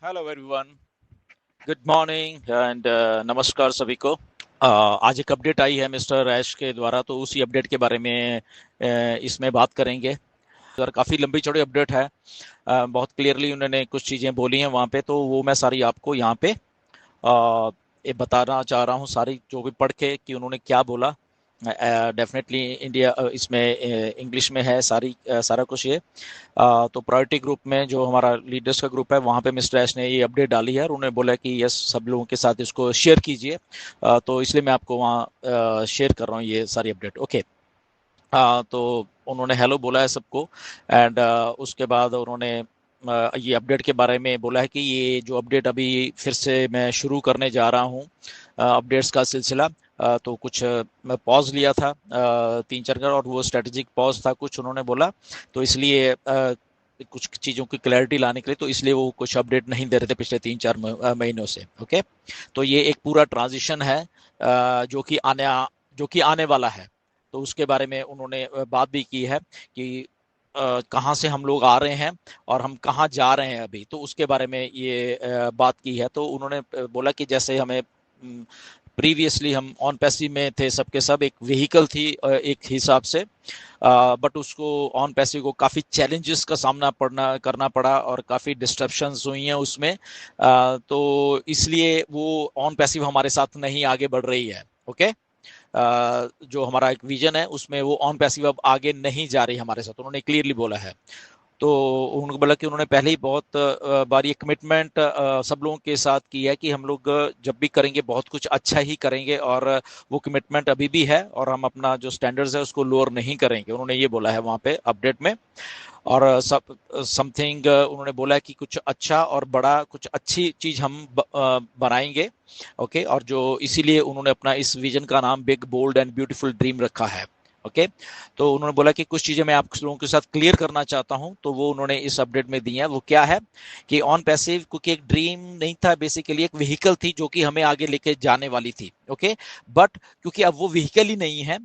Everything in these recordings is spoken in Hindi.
Hello everyone, good morning and नमस्कार सभी को। आज एक अपडेट आई है मिस्टर ऐश के द्वारा, तो उसी अपडेट के बारे में इसमें बात करेंगे। और काफ़ी लंबी चौड़ी अपडेट है। बहुत क्लियरली उन्होंने कुछ चीज़ें बोली हैं वहाँ पे, तो वो मैं सारी आपको यहाँ पे ये बताना चाह रहा हूँ, सारी जो भी पढ़ के कि उन्होंने क्या बोला। डेफिनेटली इंडिया इसमें इंग्लिश में है सारा कुछ ये। तो प्रायोरिटी ग्रुप में जो हमारा लीडर्स का ग्रुप है वहाँ पे मिस्टर ऐश ने ये अपडेट डाली है और उन्होंने बोला कि यस सब लोगों के साथ इसको शेयर कीजिए। तो इसलिए मैं आपको वहाँ शेयर कर रहा हूँ ये सारी अपडेट। ओके। तो उन्होंने हेलो बोला है सबको एंड उसके बाद उन्होंने ये अपडेट के बारे में बोला है कि ये जो अपडेट अभी फिर से मैं शुरू करने जा रहा हूँ अपडेट्स का सिलसिला। तो कुछ मैं पॉज लिया था 3-4 का, और वो स्ट्रेटेजिक पॉज था कुछ उन्होंने बोला, तो इसलिए कुछ चीज़ों की क्लैरिटी लाने के लिए, तो इसलिए वो कुछ अपडेट नहीं दे रहे थे पिछले 3-4 महीनों से। ओके। तो ये एक पूरा ट्रांजिशन है जो कि आने वाला है। तो उसके बारे में उन्होंने बात भी की है कि कहाँ से हम लोग आ रहे हैं और हम कहाँ जा रहे हैं अभी, तो उसके बारे में ये बात की है। तो उन्होंने बोला कि जैसे हमें प्रीवियसली हम ऑन पैसिव में थे, सबके सब एक व्हीकल थी एक हिसाब से, बट उसको ऑन पैसिव को काफ़ी चैलेंजेस का सामना करना पड़ा और काफ़ी डिस्ट्रप्शंस हुई हैं उसमें। तो इसलिए वो ऑन पैसिव हमारे साथ नहीं आगे बढ़ रही है। ओके। जो हमारा एक विजन है उसमें वो ऑन पैसिव अब आगे नहीं जा रही हमारे साथ, उन्होंने क्लियरली बोला है। तो उन्होंने बोला कि उन्होंने पहले ही बहुत बार ये कमिटमेंट सब लोगों के साथ की है कि हम लोग जब भी करेंगे बहुत कुछ अच्छा ही करेंगे, और वो कमिटमेंट अभी भी है और हम अपना जो स्टैंडर्ड्स है उसको लोअर नहीं करेंगे, उन्होंने ये बोला है वहाँ पे अपडेट में। और सब समथिंग उन्होंने बोला है कि कुछ अच्छा और बड़ा कुछ अच्छी चीज़ हम बनाएंगे। ओके। और जो इसीलिए उन्होंने अपना इस विजन का नाम big bold and beautiful dream रखा है। ओके। तो उन्होंने बोला कि कुछ चीज़ें मैं आप लोगों के साथ क्लियर करना चाहता हूं, तो वो उन्होंने इस अपडेट में दी है। वो क्या है कि ऑन पैसिव क्योंकि एक ड्रीम नहीं था, बेसिकली एक व्हीकल थी जो कि हमें आगे लेके जाने वाली थी। ओके। बट क्योंकि अब वो व्हीकल ही नहीं है,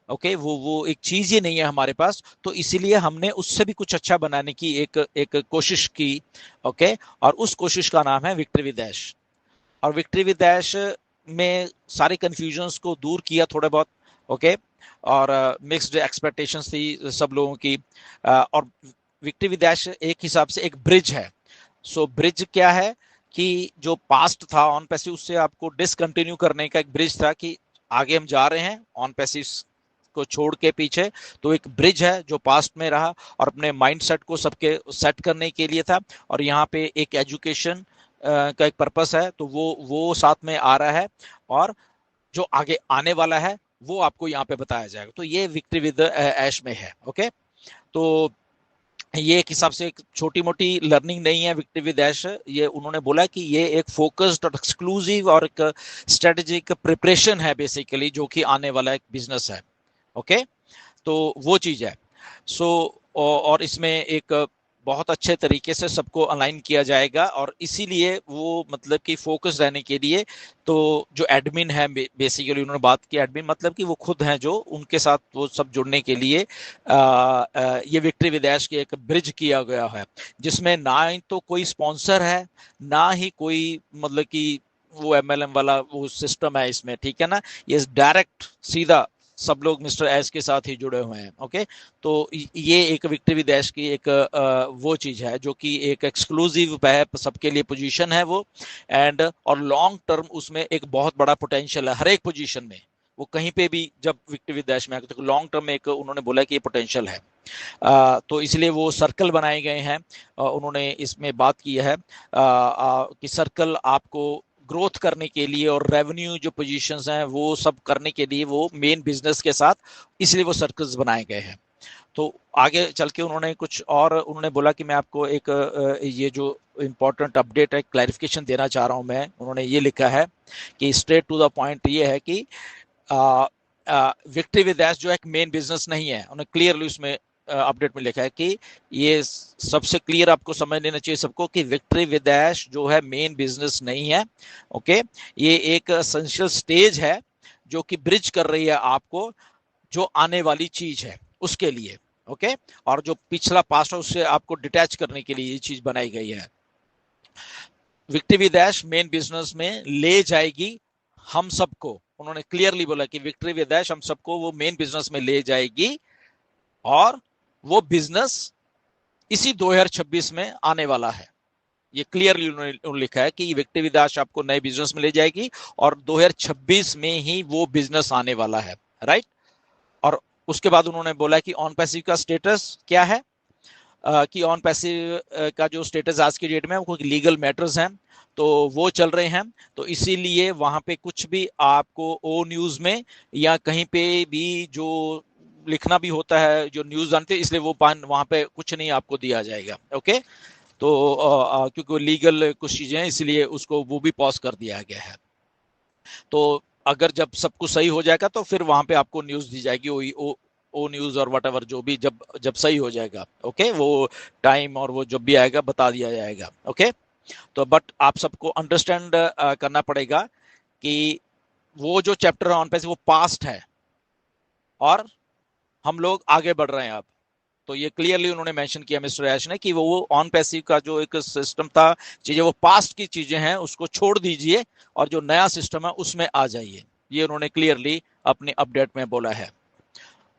ओके, वो एक चीज ही नहीं है हमारे पास, तो इसीलिए हमने उससे भी कुछ अच्छा बनाने की एक एक कोशिश की। ओके। और उस कोशिश का नाम है विक्ट्री विद ऐश। और विक्ट्री विद ऐश में सारे कंफ्यूजन्स को दूर किया थोड़े बहुत। ओके। और मिक्स्ड एक्सपेक्टेशंस थी सब लोगों की। और विक्ट्री विद ऐश एक हिसाब से एक ब्रिज है। सो ब्रिज क्या है कि जो पास्ट था ऑन पैसिव उससे आपको डिसकंटिन्यू करने का एक ब्रिज था कि आगे हम जा रहे हैं ऑन पैसिव को छोड़ के पीछे। तो एक ब्रिज है जो पास्ट में रहा और अपने माइंड सेट को सबके सेट करने के लिए था। और यहाँ पे एक एजुकेशन का एक पर्पस है, तो वो साथ में आ रहा है। और जो आगे आने वाला है वो आपको यहाँ पे बताया जाएगा। तो ये विक्ट्री विद ऐश में है। ओके। तो ये एक हिसाब से एक छोटी मोटी लर्निंग नहीं है विक्ट्री विद ऐश। ये उन्होंने बोला कि ये एक फोकस्ड और एक्सक्लूसिव और एक स्ट्रेटेजिक प्रिपरेशन है बेसिकली, जो कि आने वाला एक बिजनेस है। ओके। तो वो चीज है। सो और इसमें एक बहुत अच्छे तरीके से सबको अलाइन किया जाएगा, और इसीलिए वो मतलब कि फोकस रहने के लिए, तो जो एडमिन है बेसिकली उन्होंने बात की, एडमिन मतलब कि वो खुद हैं जो उनके साथ वो सब जुड़ने के लिए ये विक्ट्री विदेश की एक ब्रिज किया गया है, जिसमें ना ही तो कोई स्पॉन्सर है, ना ही कोई मतलब कि वो एमएलएम वाला वो सिस्टम है इसमें। ठीक है ना। ये डायरेक्ट सीधा सब लोग मिस्टर एस के साथ ही जुड़े हुए हैं। ओके। तो ये एक विक्ट्री विद ऐश की एक वो चीज है जो कि एक एक्सक्लूसिव है सबके लिए पोजीशन है वो। एंड और लॉन्ग टर्म उसमें एक बहुत बड़ा पोटेंशियल है हर एक पोजीशन में। वो कहीं पे भी जब विक्ट्री विद ऐश में तो लॉन्ग टर्म में एक उन्होंने बोला कि ये पोटेंशियल है। तो इसलिए वो सर्कल बनाए गए हैं। उन्होंने इसमें बात की है कि सर्कल आपको ग्रोथ करने के लिए और रेवेन्यू जो पोजीशंस हैं वो सब करने के लिए वो मेन बिजनेस के साथ, इसलिए वो सर्कल्स बनाए गए हैं। तो आगे चल के उन्होंने कुछ और उन्होंने बोला कि मैं आपको एक ये जो इम्पोर्टेंट अपडेट है क्लैरिफिकेशन देना चाह रहा हूं मैं। उन्होंने ये लिखा है कि स्ट्रेट टू द पॉइंट ये है कि विक्ट्री विद ऐश जो एक मेन बिजनेस नहीं है। उन्होंने क्लियरली उसमें अपडेट में लिखा है कि ये सबसे क्लियर आपको समझ लेना चाहिए सबको कि विक्ट्री विद ऐश जो है मेन बिजनेस नहीं है। ओके। ये एक एसेंशियल स्टेज है जो कि ब्रिज कर रही है आपको जो आने वाली चीज है उसके लिए। ओके। और जो पिछला पास्ट है उससे आपको डिटैच करने के लिए ये चीज बनाई गई है। विक्ट्री विदेश मेन बिजनेस में ले जाएगी हम सबको। उन्होंने क्लियरली बोला कि विक्ट्री विदेश हम सबको वो मेन बिजनेस में ले जाएगी, और वो बिजनेस इसी 2026 में आने वाला है। ये क्लियरली उन्होंने लिखा है कि विक्ट्री विदेश आपको नए बिजनेस में ले जाएगी और 2026 में ही वो बिजनेस आने वाला है, राइट। और उसके बाद उन्होंने बोला कि ऑन पैसिव का स्टेटस क्या है, कि ऑन पैसिव का जो स्टेटस आज की डेट में वो लीगल मैटर्स हैं, तो वो चल रहे हैं। तो इसीलिए वहां पे कुछ भी आपको ओ न्यूज में या कहीं पे भी जो लिखना भी होता है, जो न्यूज जानते हैं, इसलिए वो वहां पे कुछ नहीं आपको दिया जाएगा। ओके, तो क्योंकि लीगल कुछ चीजें हैं, इसलिए उसको वो भी पॉज कर दिया गया है। तो अगर जब सब कुछ सही हो जाएगा तो फिर वहां पे आपको न्यूज दी जाएगी, ओ न्यूज और वट एवर, जो भी जब जब सही हो जाएगा। ओके, वो टाइम और वो जब भी आएगा बता दिया जाएगा। ओके, तो बट आप सबको अंडरस्टैंड करना पड़ेगा कि वो जो चैप्टर ऑन पैसिव वो पास्ट है और हम लोग आगे बढ़ रहे हैं अब। तो ये क्लियरली उन्होंने मेंशन किया मिस्टर ऐश ने कि वो ऑन पैसिव का जो एक सिस्टम था, चीजें वो पास्ट की चीजें हैं, उसको छोड़ दीजिए और जो नया सिस्टम है उसमें आ जाइए। ये उन्होंने क्लियरली अपने अपडेट में बोला है।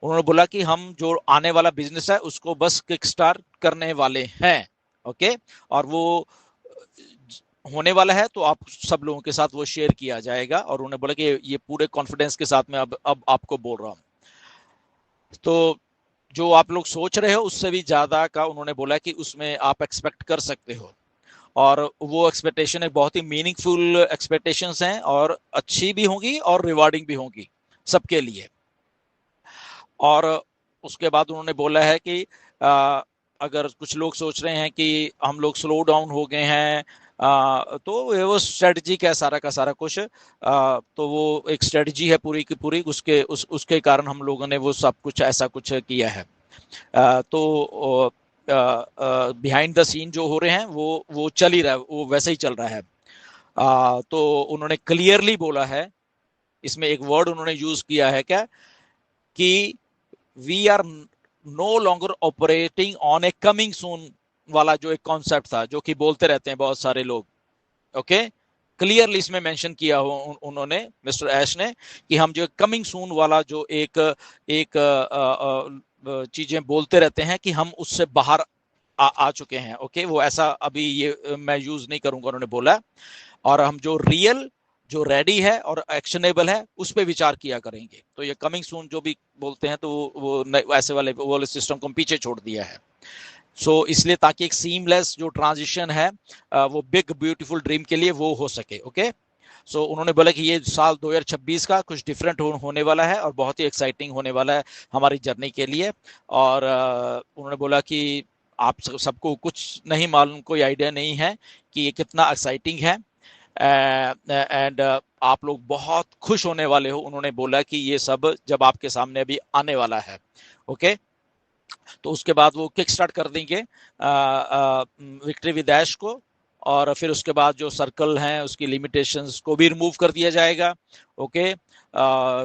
उन्होंने बोला कि हम जो आने वाला बिजनेस है उसको बस किक स्टार्ट करने वाले हैं। ओके, और वो होने वाला है तो आप सब लोगों के साथ वो शेयर किया जाएगा। और उन्होंने बोला कि ये पूरे कॉन्फिडेंस के साथ में अब आपको बोल रहा हूं। तो जो आप लोग सोच रहे हो उससे भी ज्यादा का उन्होंने बोला कि उसमें आप एक्सपेक्ट कर सकते हो। और वो एक्सपेक्टेशन एक बहुत ही मीनिंगफुल एक्सपेक्टेशंस हैं और अच्छी भी होंगी और रिवार्डिंग भी होंगी सबके लिए। और उसके बाद उन्होंने बोला है कि अगर कुछ लोग सोच रहे हैं कि हम लोग स्लो डाउन हो गए हैं, तो वो स्ट्रेटजी का सारा कुछ, तो वो एक स्ट्रेटजी है पूरी की पूरी, उसके कारण हम लोगों ने वो सब कुछ ऐसा कुछ किया है। तो बिहाइंड द सीन जो हो रहे हैं वो चल ही रहा है, वो वैसे ही चल रहा है। तो उन्होंने क्लियरली बोला है, इसमें एक वर्ड उन्होंने यूज किया है क्या, कि we are no longer operating on a coming soon वाला जो एक कॉन्सेप्ट था, जो कि बोलते रहते हैं बहुत सारे लोग। ओके, क्लियरली इसमें मेंशन किया हो उन्होंने मिस्टर ऐश ने कि हम जो कमिंग सून वाला जो एक एक चीजें बोलते रहते हैं कि हम उससे बाहर आ चुके हैं। ओके, वो ऐसा अभी ये मैं यूज नहीं करूंगा, उन्होंने बोला। और हम जो रियल, जो रेडी है और एक्शनेबल है उस पर विचार किया करेंगे। तो ये कमिंग सून जो भी बोलते हैं तो वो ऐसे वाले सिस्टम को पीछे छोड़ दिया है। सो इसलिए ताकि एक सीमलेस जो ट्रांजिशन है वो बिग ब्यूटीफुल ड्रीम के लिए वो हो सके। ओके, सो उन्होंने बोला कि ये साल 2026 का कुछ डिफरेंट होने वाला है और बहुत ही एक्साइटिंग होने वाला है हमारी जर्नी के लिए। और उन्होंने बोला कि आप सबको कुछ नहीं मालूम, कोई आइडिया नहीं है कि ये कितना एक्साइटिंग है, एंड आप लोग बहुत खुश होने वाले हो। उन्होंने बोला कि ये सब जब आपके सामने अभी आने वाला है। ओके, तो उसके बाद वो किक स्टार्ट कर देंगे विक्ट्री विदेश को, और फिर उसके बाद जो सर्कल हैं उसकी लिमिटेशंस को भी रिमूव कर दिया जाएगा। ओके,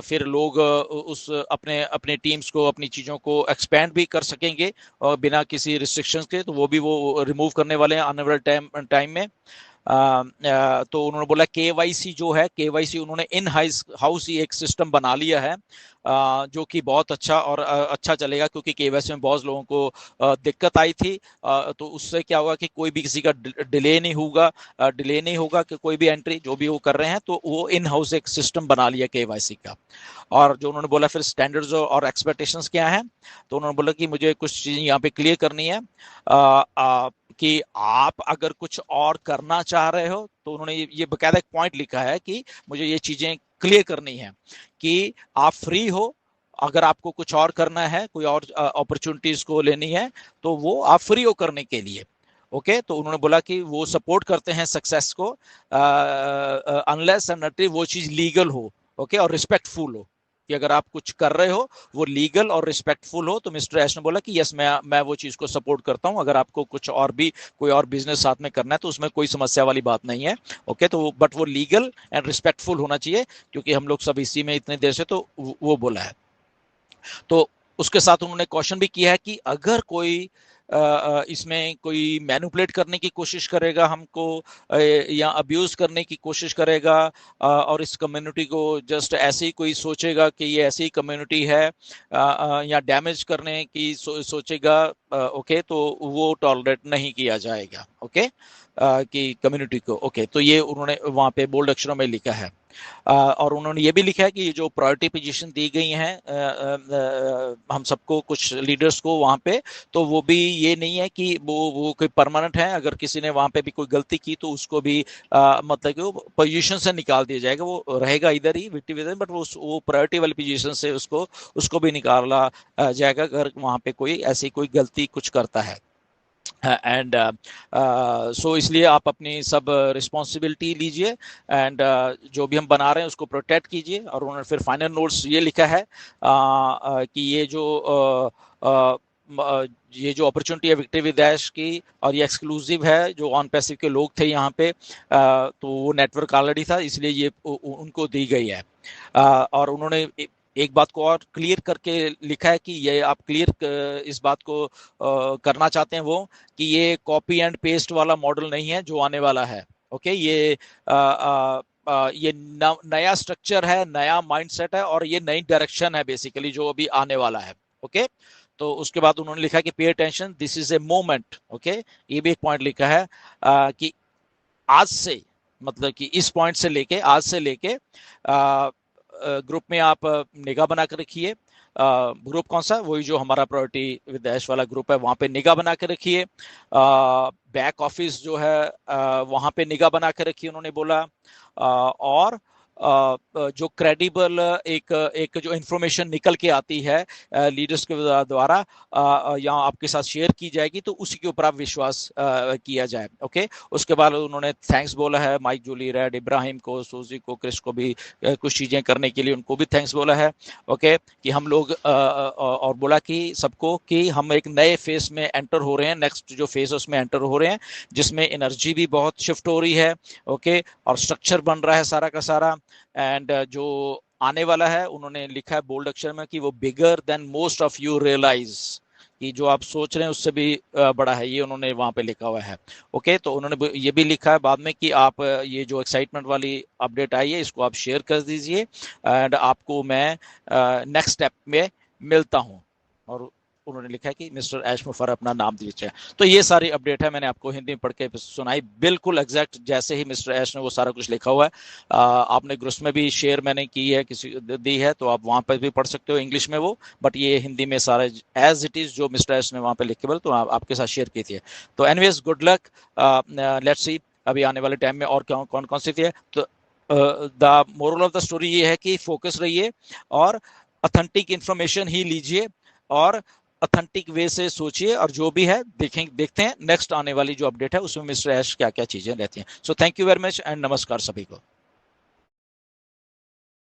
फिर लोग उस अपने अपने टीम्स को, अपनी चीज़ों को एक्सपेंड भी कर सकेंगे और बिना किसी रिस्ट्रिक्शंस के, तो वो भी वो रिमूव करने वाले हैं आने वाले टाइम में। तो उन्होंने बोला केवाईसी जो है, केवाईसी उन्होंने इन हाउस ही एक सिस्टम बना लिया है, जो कि बहुत अच्छा और अच्छा चलेगा, क्योंकि केवाईसी में बहुत लोगों को दिक्कत आई थी। तो उससे क्या होगा कि कोई भी किसी का डिले नहीं होगा कि कोई भी एंट्री जो भी वो कर रहे हैं, तो वो इन हाउस एक सिस्टम बना लिया केवाईसी का। और जो उन्होंने बोला फिर स्टैंडर्ड्स और एक्सपेक्टेशंस क्या हैं, तो उन्होंने बोला कि मुझे कुछ चीज़ें यहाँ पे क्लियर करनी है, कि आप अगर कुछ और करना चाह रहे हो, तो उन्होंने ये बकायदा एक पॉइंट लिखा है कि मुझे ये चीजें क्लियर करनी है कि आप फ्री हो, अगर आपको कुछ और करना है, कोई और अपॉर्चुनिटीज को लेनी है, तो वो आप फ्री हो करने के लिए। ओके, तो उन्होंने बोला कि वो सपोर्ट करते हैं सक्सेस को, अनलेस एंड अनटिल वो चीज लीगल हो। ओके, और रिस्पेक्टफुल हो, कि अगर आप कुछ कर रहे हो वो लीगल और रिस्पेक्टफुल हो। तो मिस्टर ऐश ने बोला कि यस, मैं वो चीज को सपोर्ट करता हूं, अगर आपको कुछ और भी कोई और बिजनेस साथ में करना है तो उसमें कोई समस्या वाली बात नहीं है। ओके, तो बट वो लीगल एंड रिस्पेक्टफुल होना चाहिए, क्योंकि हम लोग सब इसी में इतने देर से, तो वो बोला है। तो उसके साथ उन्होंने क्वेश्चन भी किया है कि अगर कोई इसमें कोई मैनिपुलेट करने की कोशिश करेगा हमको, या अब्यूज करने की कोशिश करेगा, और इस कम्युनिटी को जस्ट ऐसे ही कोई सोचेगा कि ये ऐसी कम्युनिटी है, या डैमेज करने की सोचेगा, ओके, तो वो टॉलरेट नहीं किया जाएगा, ओके, कि कम्युनिटी को, ओके। तो ये उन्होंने वहां पे बोल्ड अक्षरों में लिखा है। और उन्होंने ये भी लिखा है कि जो प्रायोरिटी पोजीशन दी गई हैं हम सबको, कुछ लीडर्स को वहां पे, तो वो भी ये नहीं है कि वो कोई परमानेंट है। अगर किसी ने वहां पे भी कोई गलती की तो उसको भी मतलब कि वो पोजीशन से निकाल दिया जाएगा, वो रहेगा इधर ही विक्टिम इधर, बट वो प्रायोरिटी वाली पोजीशन से उसको भी निकाला जाएगा अगर वहां पे कोई ऐसी कोई गलती कुछ करता है। एंड सो इसलिए आप अपनी सब रिस्पॉन्सिबिलिटी लीजिए, एंड जो भी हम बना रहे हैं उसको प्रोटेक्ट कीजिए। और उन्होंने फिर फाइनल नोट्स ये लिखा है कि ये जो अपॉर्चुनिटी है विक्ट्री विद डैश की, और ये एक्सक्लूसिव है, जो ऑन पैसिव के लोग थे यहाँ पे, तो वो नेटवर्क ऑलरेडी था, इसलिए ये उनको दी गई है। और उन्होंने एक बात को और क्लियर करके लिखा है कि ये आप क्लियर इस बात को करना चाहते हैं वो, कि ये कॉपी एंड पेस्ट वाला मॉडल नहीं है जो आने वाला है, ओके। ये नया स्ट्रक्चर है, नया माइंडसेट है, और ये नई डायरेक्शन है बेसिकली जो अभी आने वाला है, ओके। तो उसके बाद उन्होंने लिखा कि pay attention, this is a moment, okay. ये भी एक पॉइंट लिखा है कि आज से, मतलब कि इस पॉइंट से लेके, आज से लेके ग्रुप में आप निगाह बना कर रखिए। ग्रुप कौन सा? वही जो हमारा प्रायोरिटी विद डैश वाला ग्रुप है, वहां पे निगाह बना के रखिए। बैक ऑफिस जो है वहां पे निगाह बना के रखिए, उन्होंने बोला। और जो क्रेडिबल एक एक जो इंफॉर्मेशन निकल के आती है लीडर्स के द्वारा या आपके साथ शेयर की जाएगी, तो उसी के ऊपर आप विश्वास किया जाए, ओके। उसके बाद उन्होंने थैंक्स बोला है माइक, जूली, रेड, इब्राहिम को, सूजी को, क्रिस को भी कुछ चीजें करने के लिए उनको भी थैंक्स बोला है, ओके। कि हम लोग और बोला कि सबको कि हम एक नए फेज में एंटर हो रहे हैं, नेक्स्ट जो फेज है उसमें एंटर हो रहे हैं, जिसमें एनर्जी भी बहुत शिफ्ट हो रही है, ओके, और स्ट्रक्चर बन रहा है सारा का सारा। एंड जो आने वाला है, उन्होंने लिखा है बोल्ड अक्षर में कि वो bigger than most of you realise, कि जो आप सोच रहे हैं उससे भी बड़ा है, ये उन्होंने वहां पे लिखा हुआ है, ओके। तो उन्होंने ये भी लिखा है बाद में कि आप ये जो एक्साइटमेंट वाली अपडेट आई है इसको आप शेयर कर दीजिए, एंड आपको मैं नेक्स्ट स्टेप में मिलता हूं। और उन्होंने लिखा है कि मिस्टर ऐश मुफर अपना नाम दीजिए। तो ये सारी अपडेट है, मैंने आपको हिंदी में पढ़ के सुनाई, बिल्कुल एग्जैक्ट जैसे ही मिस्टर ऐश ने वो सारा कुछ लिखा हुआ है। आपने ग्रुप्स में भी शेयर मैंने की है, किसी दी है, तो आप वहां पर भी पढ़ सकते हो इंग्लिश में वो, बट ये हिंदी में सारा एज इट इज जो मिस्टर ऐश ने वहां पर लिखे, तो आपके साथ शेयर की थी। तो anyways, good luck, let's see अभी आने वाले टाइम में और कौन कौन सी थी। तो the moral of the story ये है कि फोकस रहिए और ऑथेंटिक इंफॉर्मेशन ही लीजिए, और ऑथेंटिक वे से सोचिए, और जो भी है देखते हैं नेक्स्ट आने वाली जो अपडेट है उसमें मिस्टर ऐश क्या क्या चीजें रहती हैं। So thank you very much and नमस्कार सभी को।